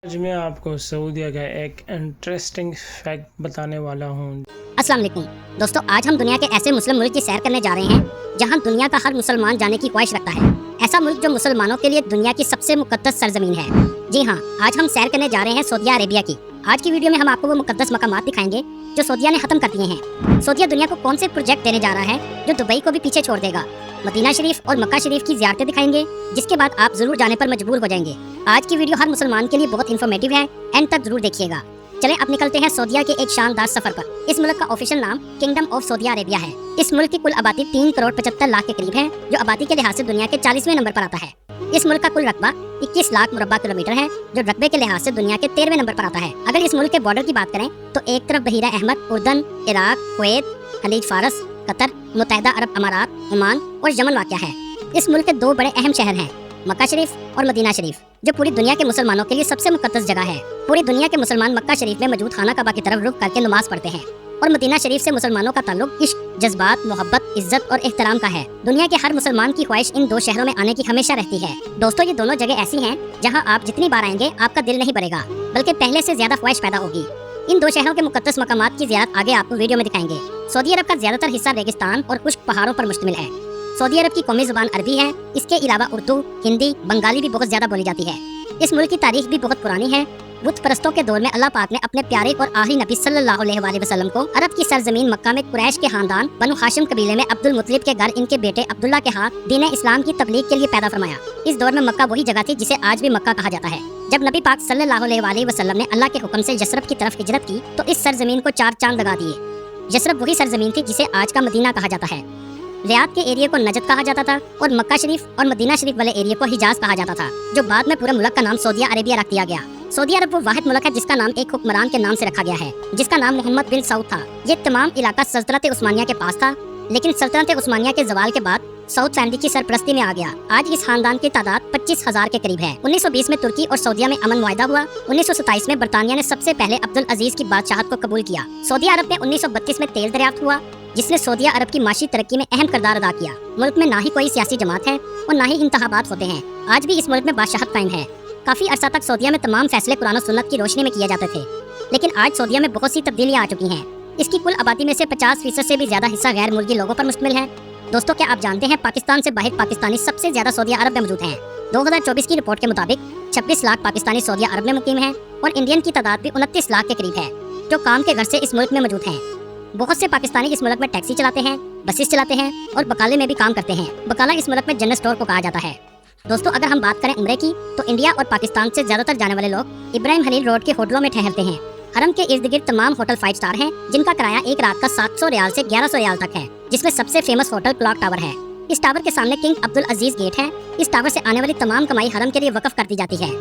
आज मैं आपको सऊदीया का एक इंटरेस्टिंग फैक्ट बताने वाला हूँ। अस्सलाम वालेकुम दोस्तों, आज हम दुनिया के ऐसे मुस्लिम मुल्क की सैर करने जा रहे हैं जहां दुनिया का हर मुसलमान जाने की ख्वाहिश रखता है। ऐसा मुल्क जो मुसलमानों के लिए दुनिया की सबसे मुकद्दस सरजमीन है। जी हाँ, आज हम सैर करने जा रहे हैं सऊदी अरेबिया की। आज की वीडियो में हम आपको वो मुकद्दस मकामात दिखाएंगे जो सऊदीया ने खत्म कर दिए हैं। सऊदीया दुनिया को कौन से प्रोजेक्ट देने जा रहा है जो दुबई को भी पीछे छोड़ देगा। मदीना शरीफ और मक्का शरीफ की ज़ियारतें दिखाएंगे जिसके बाद आप जरूर जाने पर मजबूर हो जाएंगे। आज की वीडियो हर मुसलमान के लिए बहुत इन्फॉर्मेटिव है, एंड तक जरूर देखिएगा। चलें अब निकलते हैं सऊदीया के एक शानदार सफर पर। इस मुल्क का ऑफिशियल नाम किंगडम ऑफ सऊदी अरेबिया है। इस मुल्क की कुल आबादी 3 करोड़ 75 लाख के करीब है, जो आबादी के लिहाज से दुनिया के 40वें नंबर पर आता है। इस मुल्क का कुल रकबा 21 लाख मुरब्बा किलोमीटर है, जो रकबे के लिहाज से दुनिया के 13वें नंबर पर आता है। अगर इस मुल्क के बॉर्डर की बात करें तो एक तरफ बहीरा अहमद, उर्दन, इराक, कुवैत, खलीज फारस, कतर, मुत्तहिदा अरब अमारात, ओमान और यमन वाक़या है। इस मुल्क के 2 बड़े अहम शहर हैं, मक्का शरीफ और मदीना शरीफ, जो पूरी दुनिया के मुसलमानों के लिए सबसे मुकद्दस जगह है। पूरी दुनिया के मुसलमान मक्का शरीफ में मौजूद खाना काबा की तरफ रुख करके नमाज पढ़ते हैं, और मदीना शरीफ से मुसलमानों का ताल्लुक इश्क, जज्बात, मोहब्बत, इज्जत और एहतराम का है। दुनिया के हर मुसलमान की ख्वाहिश इन 2 शहरों में आने की हमेशा रहती है। दोस्तों, ये दोनों जगह ऐसी हैं जहां आप जितनी बार आएंगे आपका दिल नहीं भरेगा, बल्कि पहले से ज्यादा ख्वाहिश पैदा होगी। इन 2 शहरों के मुकद्दस मकामात की ज़ियारत आगे आपको वीडियो में दिखाएंगे। सऊदी अरब का ज्यादातर हिस्सा रेगिस्तान और खुश्क पहाड़ों पर मुश्तमिल है। सऊदी अरब की कौमी ज़ुबान अरबी है। इसके अलावा उर्दू, हिंदी, बंगाली भी बहुत ज्यादा बोली जाती है। इस मुल्क की तारीख भी बहुत पुरानी है। बुत परस्तों के दौर में अल्लाह पाक ने अपने प्यारे और आखिरी नबी सल्लल्लाहु अलैहि वसल्लम को अरब की सरजमीन मक्का में कुरैश के खानदान बनु हाशिम कबीले में अब्दुल मुत्तलिब के घर इनके बेटे अब्दुल्ला के हाथ दीन इस्लाम की तबलीग के लिए पैदा फरमाया। इस दौर में मक्का वही जगह थी जिसे आज भी मक्का कहा जाता है। जब नबी पाक सल्लल्लाहु अलैहि वसल्लम ने अल्लाह के हुक्म से यसरब की तरफ हिजरत की तो इस सरजमीन को 4 चांद लगा दिए। यसरब वही सरजमीन थी जिसे आज का मदीना कहा जाता है। रियाद के एरिया को नजद कहा जाता था और मक्का शरीफ और मदीना शरीफ वाले एरिया को हिजाज कहा जाता था, जो बाद में पूरे मुल्क का नाम सऊदी अरेबिया रख दिया गया। सऊदी अरब वो वाहिद मुल्क है जिसका नाम एक हुक्मरान के नाम से रखा गया है, जिसका नाम मोहम्मद बिन सऊद था। ये तमाम इलाका सल्तनत उस्मानिया के पास था, लेकिन सल्तनत उस्मानिया के जवाल के बाद सऊद फैमिली की सरपरस्ती में आ गया। आज इस खानदान की तादाद 25,000 के करीब है। 1920 में तुर्की और सऊदीया में अमन मुआहदा हुआ। 1927 में बरतानिया ने सबसे पहले अब्दुल अजीज की बादशाहत को कबूल किया। सऊदी अरब में 1932 में तेल दरियाफ्त हुआ, जिसने सऊदी अरब की माशी तरक्की में अहम किरदार अदा किया। मुल्क में ना ही कोई सियासी जमात है और ना ही इंतखाबात होते हैं। आज भी इस मुल्क में बादशाहत कायम है। काफी अरसा तक सऊदीया में तमाम फैसले कुरान और सुन्नत की रोशनी में किए जाते थे, लेकिन आज सऊदीया में बहुत सी तब्दीलियां आ चुकी हैं। इसकी कुल आबादी में से 50% से भी ज्यादा हिस्सा गैर मुल्की लोगों पर मुश्तमिल है। दोस्तों, क्या आप जानते हैं पाकिस्तान से बाहर पाकिस्तानी सबसे ज्यादा सऊदी अरब में मौजूद हैं। 2024 की रिपोर्ट के मुताबिक 26 लाख पाकिस्तानी सऊदी अरब में मुकीम हैं और इंडियन की तादाद भी 29 लाख के करीब है, जो काम के घर से इस मुल्क में मौजूद हैं। बहुत से पाकिस्तानी इस मुल्क में टैक्सी चलाते हैं, बसेस चलाते हैं और बकाले में भी काम करते हैं। बकाला इस मुल्क में जनरल स्टोर को कहा जाता है। दोस्तों, अगर हम बात करें उम्रे की तो इंडिया और पाकिस्तान से ज्यादातर जाने वाले लोग इब्राहिम खलील रोड के होटलों में ठहरते हैं। हरम के इर्द गिर्द तमाम होटल 5 स्टार हैं, जिनका किराया एक रात का 700 रियाल से 1100 रियाल तक है, जिसमें सबसे फेमस होटल क्लॉक टावर है। इस टावर के सामने किंग अब्दुल अजीज गेट है। इस टावर से आने वाली तमाम कमाई हरम के लिए वक्फ कर दी जाती है।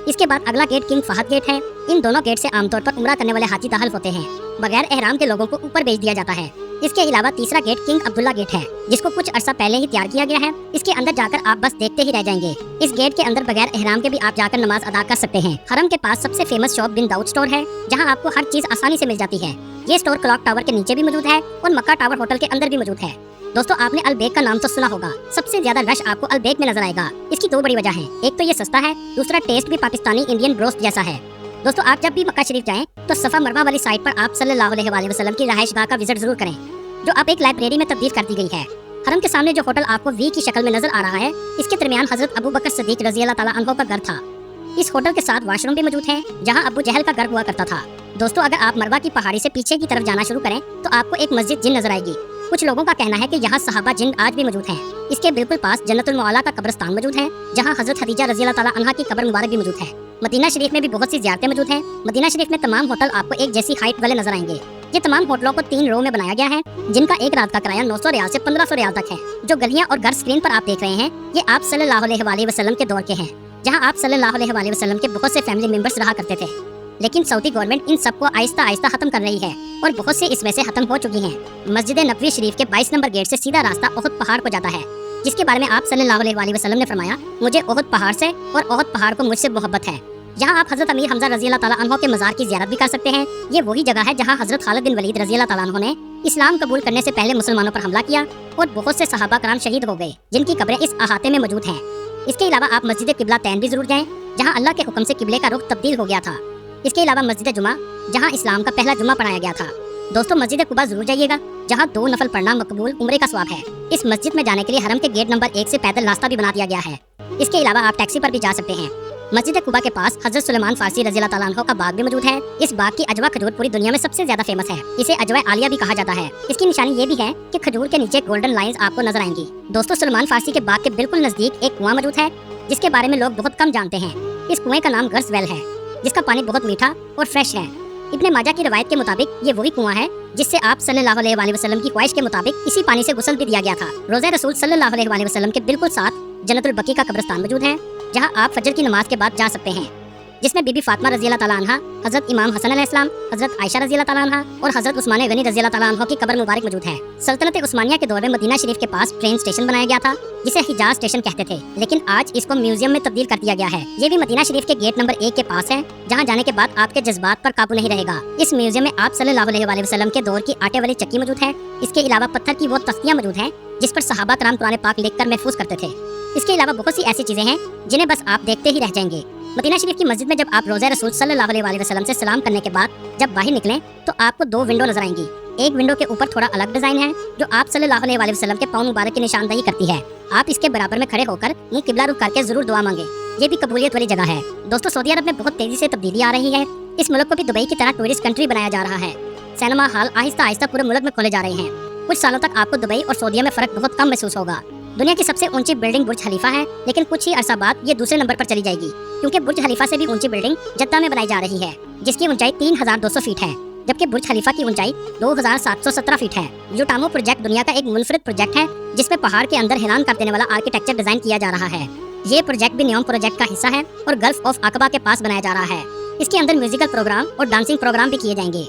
इसके बाद अगला गेट किंग फहद गेट है। इन दोनों गेट से आमतौर पर उम्रा करने वाले हाजी दाखिल होते हैं। बगैर एहराम के लोगों को ऊपर भेज दिया जाता है। इसके अलावा तीसरा गेट किंग अब्दुल्ला गेट है, जिसको कुछ अरसा पहले ही तैयार किया गया है। इसके अंदर जाकर आप बस देखते ही रह जाएंगे। इस गेट के अंदर बगैर एहराम के भी आप जाकर नमाज अदा कर सकते हैं। हरम के पास सबसे फेमस शॉप बिन दाऊद स्टोर है, जहां आपको हर चीज आसानी से मिल जाती है। ये स्टोर क्लॉक टावर के नीचे भी मौजूद है और मक्का टावर होटल के अंदर भी मौजूद है। दोस्तों, आपने अलबेक का नाम तो सुना होगा। सबसे ज्यादा रश आपको अलबेक में नजर आएगा। इसकी 2 बड़ी वजह है। एक तो ये सस्ता है, दूसरा टेस्ट भी पाकिस्तानी इंडियन ब्रोस्ट जैसा है। दोस्तों, आप जब भी मक्का शरीफ जाएं तो सफा मरवा वाली साइड पर आप सल्लल्लाहु अलैहि वसल्लम की रहायशगाह का विजिट जरूर करें, जो अब एक लाइब्रेरी में तब्दील कर दी गई है। हरम के सामने जो होटल आपको वी की शक्ल में नजर आ रहा है, इसके दरमियान हजरत अबू बकर सिद्दीक रज़ी अल्लाह ताला अन्हु का घर था। इस होटल के साथ वॉशरूम भी मौजूद है, जहां अबू जहल का घर हुआ करता था। दोस्तों, अगर आप मरवा की पहाड़ी से पीछे की तरफ जाना शुरू करें तो आपको एक मस्जिद जिन नजर आएगी। कुछ लोगों का कहना है कि यहाँ सहाबा जिन आज भी मौजूद हैं। इसके बिल्कुल पास जन्नतुल मौला का कब्रिस्तान मौजूद है, जहाँ हजरत खदीजा रज़ी अल्लाह ताला अन्हा की कब्र मुबारक भी मौजूद है। मदीना शरीफ में भी बहुत सी ज़ियारतें मौजूद हैं। मदीना शरीफ में तमाम होटल आपको एक जैसी हाइट वाले नजर आएंगे। ये तमाम होटलों को 3 रो में बनाया गया है, जिनका एक रात का किराया 900 रियाल से 1500 रियाल तक है। जो गलियां और घर स्क्रीन पर आप देख रहे हैं, ये आप सल्लल्लाहु अलैहि वसल्लम के दौर के हैं, जहां आप सल्लल्लाहु अलैहि वसल्लम के बहुत से फैमिली मेंबर्स रहा करते थे। लेकिन सऊदी गवर्नमेंट इन सबको आहिस्ता आहिस्ता खत्म कर रही है और बहुत से इसमें से खत्म हो चुकी हैं। मस्जिद नबवी शरीफ के 22 नंबर गेट से सीधा रास्ता ओहद पहाड़ को जाता है, जिसके बारे में आप सल्लल्लाहु अलैहि वसल्लम ने फरमाया, मुझे ओहद पहाड़ से और ओहद पहाड़ को मुझसे मोहब्बत है। जहां आप हजरत अमीर हमजा रज़ी अल्लाह ताला अन्हु के मज़ार की ज़ियारत भी कर सकते हैं। ये वही जगह है जहां हजरत खालिद बिन वलीद रज़ी अल्लाह ताला अन्हु ने इस्लाम कबूल करने से पहले मुसलमानों पर हमला किया और बहुत से सहाबा कराम शहीद हो गए, जिनकी कब्रें इस अहाते में मौजूद हैं। इसके अलावा आप मस्जिद किबला तैन भी जरूर जाएं, जहाँ अल्लाह के हुक्म से किबले का रुख तब्दील हो गया था। इसके अलावा मस्जिद जुमा, जहाँ इस्लाम का पहला जुमा पढ़ाया गया था। दोस्तों, मस्जिद कुबा जरूर जाइएगा, जहाँ 2 नफल पढ़ना मकबूल उम्रे का स्वाब है। इस मस्जिद में जाने के लिए हरम के गेट नंबर 1 से पैदल रास्ता भी बना दिया गया है। इसके अलावा आप टैक्सी पर भी जा सकते हैं। मस्जिद कुबा के पास हजरत सुलेमान फारसी रज़ी अल्लाह तआला अन्हु का बाग भी मौजूद है। इस बाग की अजवा खजूर पूरी दुनिया में सबसे ज्यादा फेमस है। इसे अजवा आलिया भी कहा जाता है। इसकी निशानी ये भी है कि खजूर के नीचे गोल्डन लाइंस आपको नजर आएंगी। दोस्तों, सुलेमान फारसी के बाग के बिल्कुल नजदीक एक कुआं मौजूद है, जिसके बारे में लोग बहुत कम जानते हैं। इस कुएं का नाम गर्स वेल है, जिसका पानी बहुत मीठा और फ्रेश है। इब्ने माजा की रवायत के मुताबिक ये वही कुआं है जिससे आप सल्लल्लाहु अलैहि वसल्लम की ख्वाहिश के मुताबिक इसी पानी से गुस्ल भी दिया गया था। रोज़े रसूल सल्लल्लाहु अलैहि वसल्लम के बिल्कुल साथ जन्नतुल बकी का कब्रिस्तान मौजूद है, जहां आप फजर की नमाज के बाद जा सकते हैं, जिसमें बीबी फातिमा रज़ी अल्लाह तआला अन्हा, हजरत इमाम हसन अलैहिस्सलाम, हजरत आयशा रज़ी अल्लाह तआला अन्हा और हजरत उस्मान गनी रज़ी अल्लाह तआला अन्हु की कब्र मुबारक मौजूद है। सल्तनत उस्मानिया के दौर में मदीना शरीफ के पास ट्रेन स्टेशन बनाया गया था, जिसे हिजाज स्टेशन कहते थे, लेकिन आज इसको म्यूजियम में तब्दील कर दिया गया है। ये भी मदीना शरीफ के गेट नंबर 1 के पास है, जहाँ जाने के बाद आपके जज्बात पर काबू नहीं रहेगा। इस म्यूजियम में आप सल्लल्लाहु अलैहि वसल्लम के दौर की आटे वाली चक्की मौजूद है। इसके अलावा पत्थर की वो तख्तियाँ मौजूद हैं जिस पर सहाबा कराम कुरान पाक लिखकर महफूज करते थे। इसके अलावा बहुत सी ऐसी चीजें हैं जिन्हें बस आप देखते ही रह जाएंगे। मदीना शरीफ की मस्जिद में जब आप रोज़े रसूल सल्लल्लाहु अलैहि वसल्लम से सलाम करने के बाद जब बाहर निकलें तो आपको 2 विंडो नजर आएंगी। एक विंडो के ऊपर थोड़ा अलग डिजाइन है, जो आप सल्लल्लाहु अलैहि वसल्लम के पाँव मुबारक की निशानदही करती है। आप इसके बराबर में खड़े होकर मुंह किबला रुख करके जरूर दुआ मांगे। ये भी कबूलियत वाली जगह है। दोस्तों, सऊदी अरब में बहुत तेजी से तब्दीली आ रही है। इस मुल्क को भी दुबई की तरह टूरिस्ट कंट्री बनाया जा रहा है। सिनेमा हॉल आहिस्ता आहिस्ता पूरे मुल्क में खोले जा रहे हैं। कुछ सालों तक आपको दुबई और सऊदीया में फर्क बहुत कम महसूस होगा। दुनिया की सबसे ऊंची बिल्डिंग बुर्ज खलीफा है, लेकिन कुछ ही अरसा बाद ये दूसरे नंबर पर चली जाएगी, क्योंकि बुर्ज खलीफा से भी ऊंची बिल्डिंग जद्दा में बनाई जा रही है, जिसकी ऊंचाई 3200 फीट है, जबकि बुर्ज खलीफा की ऊंचाई 2717 फीट है। यूटामो प्रोजेक्ट दुनिया का एक मुनफरिद प्रोजेक्ट है, जिसमें पहाड़ के अंदर हैरान कर देने वाला आर्किटेक्चर डिजाइन किया जा रहा है। ये प्रोजेक्ट भी नियोम प्रोजेक्ट का हिस्सा है और गल्फ ऑफ अकबा के पास बनाया जा रहा है। इसके अंदर म्यूजिकल प्रोग्राम और डांसिंग प्रोग्राम भी किए जाएंगे।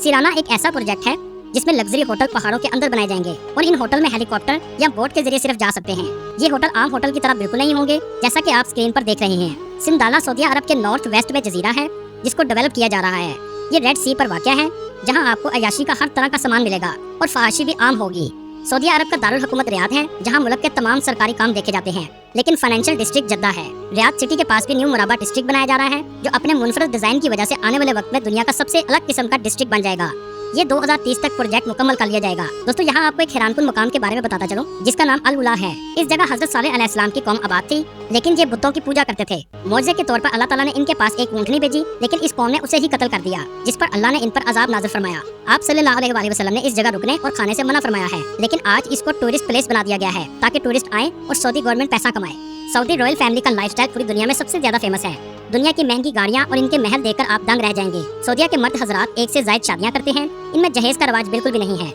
सिराना एक ऐसा प्रोजेक्ट है जिसमें लग्जरी होटल पहाड़ों के अंदर बनाए जाएंगे और इन होटल में हेलीकॉप्टर या बोट के जरिए सिर्फ जा सकते हैं। ये होटल आम होटल की तरह बिल्कुल नहीं होंगे, जैसा कि आप स्क्रीन पर देख रहे हैं। सिमदाला सऊदी अरब के नॉर्थ वेस्ट में जजीरा है, जिसको डेवलप किया जा रहा है। ये रेड सी पर वाक़या है, जहाँ आपको अयाशी का हर तरह का सामान मिलेगा और फहाशी भी आम होगी। सऊदी अरब का दारुल हुकूमत रियाद है, जहाँ मुल्क के तमाम सरकारी काम देखे जाते हैं, लेकिन फाइनेंशियल डिस्ट्रिक्ट जद्दा है। रियाद सिटी के पास भी न्यू मुराबा डिस्ट्रिक्ट बनाया जा रहा है, जो अपने मुनफरद डिजाइन की वजह से आने वाले वक्त में दुनिया का सबसे अलग किस्म का डिस्ट्रिक्ट बन जाएगा। ये 2030 तक प्रोजेक्ट मुकम्मल कर लिया जाएगा। दोस्तों, यहाँ आपको एक हैरानकुन मकाम के बारे में बताता चलूं, जिसका नाम अल उला है। इस जगह हजरत सालेह अलैहिस्सलाम की कौम आबाद थी, लेकिन ये बुतों की पूजा करते थे। मौजज़े के तौर पर अल्लाह ताला ने इनके पास एक ऊँटनी भेजी, लेकिन इस कौम ने उसे ही कत्ल कर दिया, जिस पर अल्लाह ने इन पर अजाब नाज़िल फरमाया। आप सल्लल्लाहु अलैहि वसल्लम ने इस जगह रुकने और खाने से मना फरमाया है, लेकिन आज इसको टूरिस्ट प्लेस बना दिया गया है, ताकि टूरिस्ट आए और सऊदी गवर्नमेंट पैसा कमाए। सऊदी रॉयल फैमिली का लाइफस्टाइल पूरी दुनिया में सबसे ज्यादा फेमस है। दुनिया की महंगी गाड़ियाँ और इनके महल देखकर आप दंग रह जाएंगे। सऊदिया के मर्द हजरात 1 से ज्यादा शादियाँ करते हैं। इनमें जहेज का रवाज बिल्कुल भी नहीं है।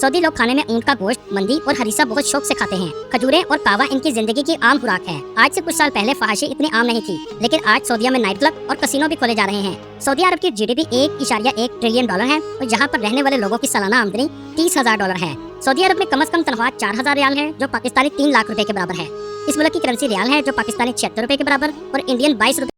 सऊदी लोग खाने में ऊँट का गोश्त, मंदी और हरीसा बहुत शौक से खाते हैं। खजूरें और कावा इनकी जिंदगी की आम खुराक है। आज से कुछ साल पहले फहाशी इतनी आम नहीं थी, लेकिन आज सऊदिया में नाइट क्लब और कसिनो भी खोले जा रहे हैं। सऊदी अरब की GDP $1.1 ट्रिलियन है और यहाँ पर रहने वाले लोगों की सालाना आमदनी $30,000 है। सऊदी अरब में कम से कम तनख्वाह 4000 रियाल है, जो पाकिस्तानी 3 लाख रुपए के बराबर है। इस मुल्क की करेंसी रियाल है, जो पाकिस्तानी 76 रुपए के बराबर और इंडियन 22 रुपए